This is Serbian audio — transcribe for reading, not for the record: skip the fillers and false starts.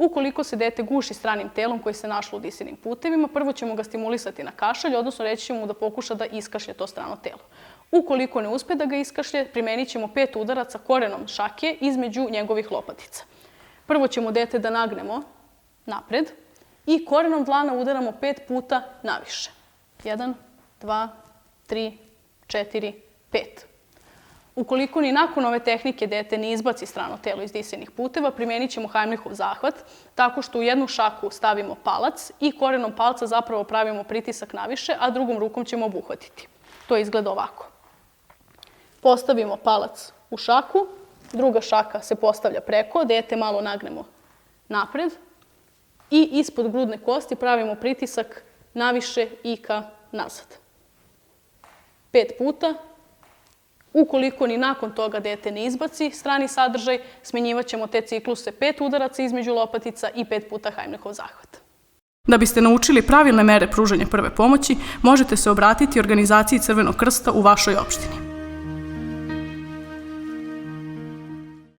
Ukoliko se dete guši stranim telom koje se našlo u disajnim putevima, prvo ćemo ga stimulisati na kašalj, odnosno reći ćemo mu da pokuša da iskašlje to strano telo. Ukoliko ne uspe da ga iskašlje, primenit ćemo 5 udaraca korenom šake između njegovih lopatica. Prvo ćemo dete da nagnemo napred i korenom dlana udaramo 5 puta naviše. 1, 2, 3, 4, 5. Ukoliko ni nakon ove tehnike dete ne izbaci strano telo iz disajnih puteva, primenit ćemo Heimlichov zahvat tako što u jednu šaku stavimo palac i korenom palca zapravo pravimo pritisak naviše, a drugom rukom ćemo obuhvatiti. To izgleda ovako. Postavimo palac u šaku, druga šaka se postavlja preko, dete malo nagnemo napred i ispod grudne kosti pravimo pritisak naviše i ka nazad. 5 puta. Ukoliko ni nakon toga dete ne izbaci strani sadržaj, smenjivat ćemo te cikluse 5 udaraca između lopatica i 5 puta Heimlichov zahvat. Da biste naučili pravilne mere pružanja prve pomoći, možete se obratiti organizaciji Crvenog krsta u vašoj opštini.